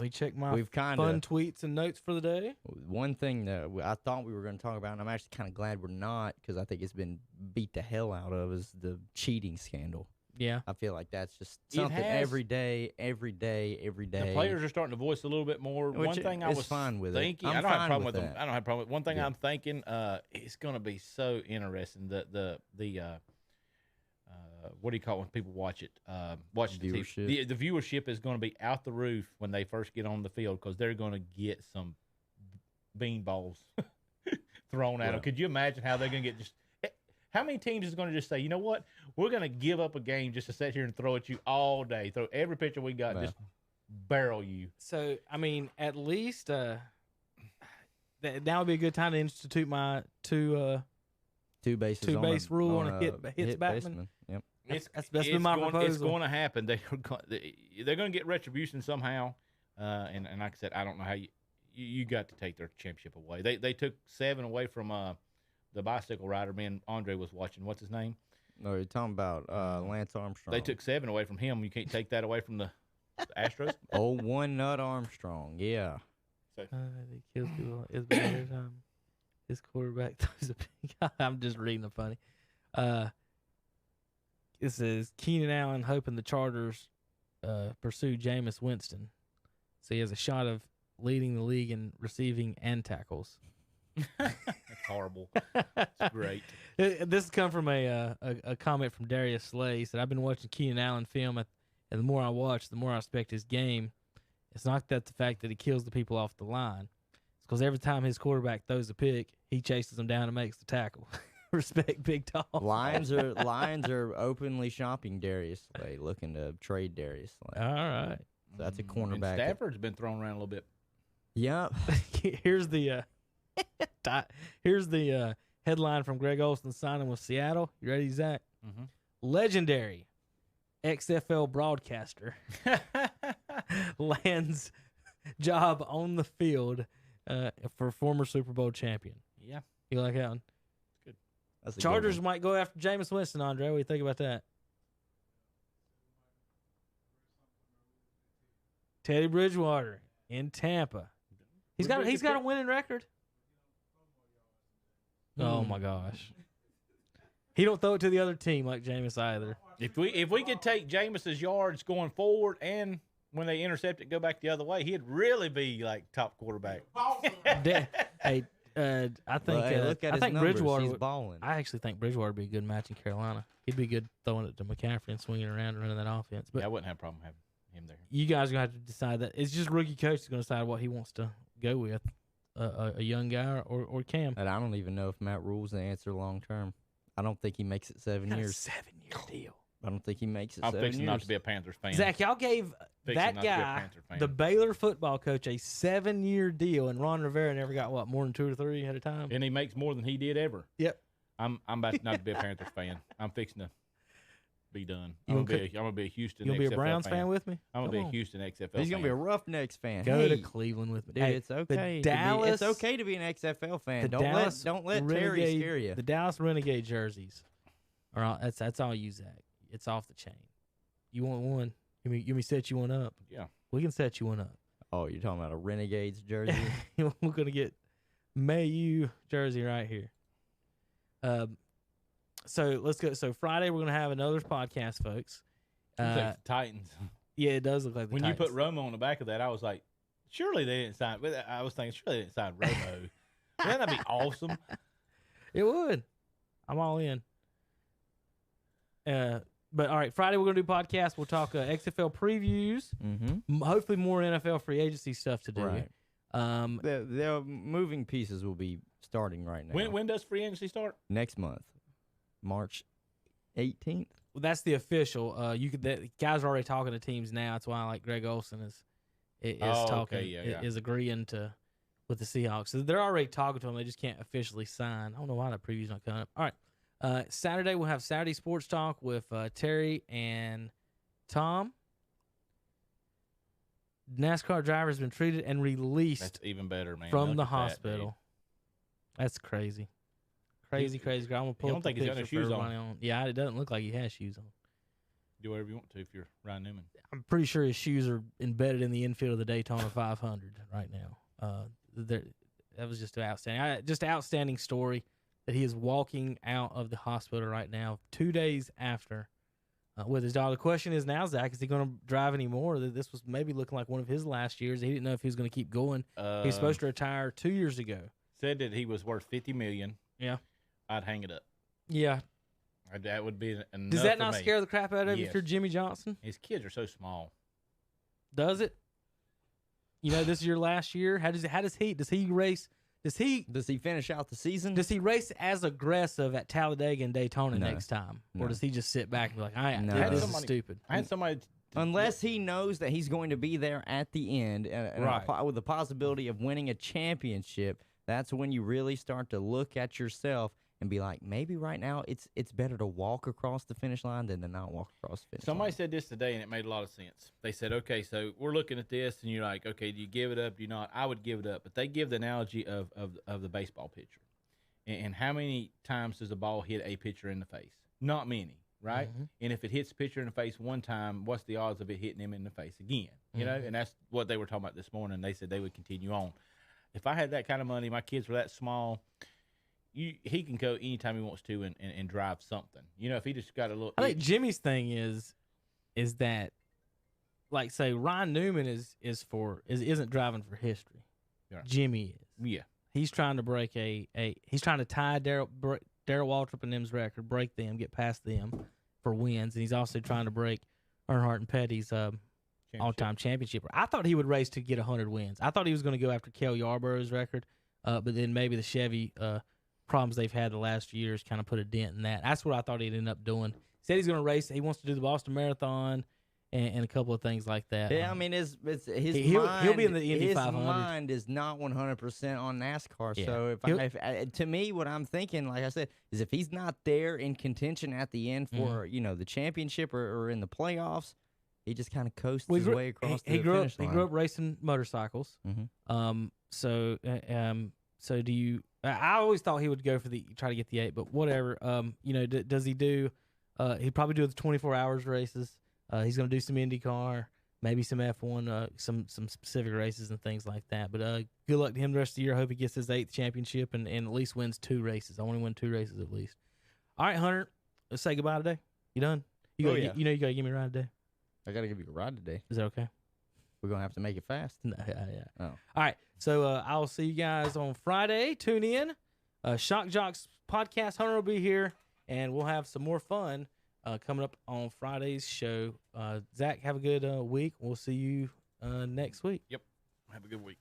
Let me check my We've fun tweets and notes for the day. One thing that I thought we were going to talk about, and I'm actually kind of glad we're not, because I think it's been beat the hell out of, is the cheating scandal. Yeah. I feel like that's just something every day. The players are starting to voice a little bit more. One thing I was fine with thinking, it. I don't have a problem with them. that. I don't have a problem with one thing I'm thinking. It's going to be so interesting. The what do you call it when people watch it? Watch the Viewership. TV. The viewership is going to be out the roof when they first get on the field because they're going to get some bean balls thrown at them. Could you imagine how they're going to get just? How many teams is going to just say, you know what, we're going to give up a game just to sit here and throw at you all day, throw every pitcher we got, just barrel you. So I mean, at least now would be a good time to institute my two base rule on a hits batsman. Yep. That's been my proposal. It's going to happen. They're going to get retribution somehow. And like I said, I don't know how you got to take their championship away. They took 7 away from the bicycle rider. Me and Andre was watching. What's his name? No, you're talking about Lance Armstrong. They took 7 away from him. You can't take that away from the Astros. Oh, one nut Armstrong. Yeah. He kills people. It's been every time. His quarterback throws a pick. I'm just reading the funny. It says Keenan Allen hoping the Chargers pursue Jameis Winston, so he has a shot of leading the league in receiving and tackles. That's horrible. It's great. This has come from a comment from Darius Slay. He said, I've been watching Keenan Allen film, and the more I watch, the more I respect his game. It's not that the fact that he kills the people off the line. It's because every time his quarterback throws a pick, he chases them down and makes the tackle. Respect Big Tom. Lions are openly shopping Darius Slay, looking to trade Darius Slay. All right. So that's a cornerback. And Stafford's been thrown around a little bit. Yep. Here's the headline from Greg Olson signing with Seattle. You ready, Zach? Mm-hmm. Legendary XFL broadcaster lands job on the field for former Super Bowl champion. Yeah. You like that one? Good. That's a Chargers good one. might go after Jameis Winston, Andre. What do you think about that? Teddy Bridgewater in Tampa. He's got a winning record. Oh my gosh. He don't throw it to the other team like Jameis either. If we could take Jameis's yards going forward and when they intercept it, go back the other way, he'd really be like top quarterback. I think look at I his think numbers. Bridgewater. He's balling. I actually think Bridgewater would be a good match in Carolina. He'd be good throwing it to McCaffrey and swinging around and running that offense. But yeah, I wouldn't have a problem having him there. you guys are gonna have to decide that. It's just rookie coach is gonna decide what he wants to go with, a young guy or Cam. And I don't even know if Matt Rule's the answer long term. I don't think he makes it 7 years. 7-year deal. I don't think he makes it I'm 7 fixing years. not to be a Panthers fan. Zach, y'all gave Fixing that not to be a guy, Panther fan. the Baylor football coach, a 7-year deal, and Ron Rivera never got more than 2 or 3 at a time. And he makes more than he did ever. Yep. I'm about not to be a Panthers fan. I'm fixing to be done. You I'm gonna gonna be a Houston. You gonna be a XFL Browns fan with me? I'm gonna be Come a on. Houston XFL. He's fan. gonna be a Roughnecks fan. Go Hey, to Cleveland with me. dude, Hey, it's okay. Dallas, It's okay to be an XFL fan. the Don't let Terry scare you. The Dallas Renegade jerseys are all, that's all you, Zach. It's off the chain. You want one? Give me set you one up. Yeah, we can set you one up. Oh, you're talking about a Renegades jersey? We're gonna get Mayu jersey right here. So let's go. So Friday we're gonna have another podcast, folks. Looks like the Titans. Yeah, it does look like the When Titans. you put Romo on the back of that, I was like, surely they didn't sign. But I was thinking, surely they didn't sign Romo. Wouldn't that be awesome? It would. I'm all in. But all right, Friday we're gonna do podcast. We'll talk XFL previews. Mm-hmm. Hopefully more NFL free agency stuff to do. Right. The moving pieces will be starting right now. When does free agency start? Next month, March 18th. Well, that's the official. The guys are already talking to teams now. That's why like Greg Olson is talking, okay, yeah. is agreeing with the Seahawks. So they're already talking to them. They just can't officially sign. I don't know why that preview's not coming up. All right, Saturday we'll have Saturday Sports Talk with Terry and Tom. NASCAR driver has been treated and released. That's even better, man. From Look the at that, hospital. dude. That's crazy. Crazy. I'm gonna pull don't up the think he's got no picture for shoes on. everybody on. Yeah, it doesn't look like he has shoes on. Do whatever you want to if you're Ryan Newman. I'm pretty sure his shoes are embedded in the infield of the Daytona 500 right now. That was just outstanding. Just an outstanding story that he is walking out of the hospital right now 2 days after with his daughter. The question is now, Zach, is he going to drive anymore? This was maybe looking like one of his last years. He didn't know if he was going to keep going. He was supposed to retire 2 years ago. Said that he was worth $50 million. Yeah. I'd hang it up. Yeah. That would be enough. Does that for not me. scare the crap out of you Yes. if you're Jimmy Johnson? His kids are so small. Does it? You know, this is your last year. Does he race? Does he finish out the season? Does he race as aggressive at Talladega and Daytona No. next time, No. or does he just sit back and be like, No. this is stupid"? I had somebody. Unless he knows that he's going to be there at the end and Right. with the possibility of winning a championship, that's when you really start to look at yourself and be like, maybe right now it's better to walk across the finish line than to not walk across the finish Somebody line. said this today, and it made a lot of sense. They said, okay, so we're looking at this, and you're like, okay, do you give it up? Do you not? I would give it up. But they give the analogy of the baseball pitcher. And how many times does a ball hit a pitcher in the face? Not many, right? Mhm. And if it hits a pitcher in the face one time, what's the odds of it hitting him in the face again? You know, and that's what they were talking about this morning. They said they would continue on. If I had that kind of money, my kids were that small, he can go anytime he wants to and drive something. You know, if he just got a little. I think Jimmy's thing is that, like, say Ryan Newman isn't driving for history. Yeah. Jimmy is. Yeah. He's trying to break he's trying to tie Darrell Waltrip and them's record, break them, get past them for wins, and he's also trying to break Earnhardt and Petty's all-time championship. I thought he would race to get 100 wins. I thought he was going to go after Cale Yarborough's record, but then maybe the Chevy problems they've had the last few years kind of put a dent in that. That's what I thought he'd end up doing. Said he's going to race. He wants to do the Boston Marathon and a couple of things like that. Yeah, I mean, his he'll mind, be in the Indy his 500. mind is not 100% on NASCAR. Yeah. So to me, what I'm thinking, like I said, is if he's not there in contention at the end for the championship or in the playoffs, he just kind of coasts his way across the finish line. He grew up racing motorcycles. Mhm. So do you? I always thought he would go for try to get the 8, but whatever. Does he do? He'd probably do the 24 hours races. He's going to do some IndyCar, maybe some F1, some specific races and things like that. But good luck to him the rest of the year. I hope he gets his 8th championship and at least wins 2 races. I want to win 2 races at least. All right, Hunter, let's say goodbye today. You done? You got to give me a ride today. I got to give you a ride today. Is that okay? We're going to have to make it fast. No, yeah. Oh. All right. So I'll see you guys on Friday. Tune in. Shock Joxx podcast. Hunter will be here, and we'll have some more fun coming up on Friday's show. Zach, have a good week. We'll see you next week. Yep. Have a good week.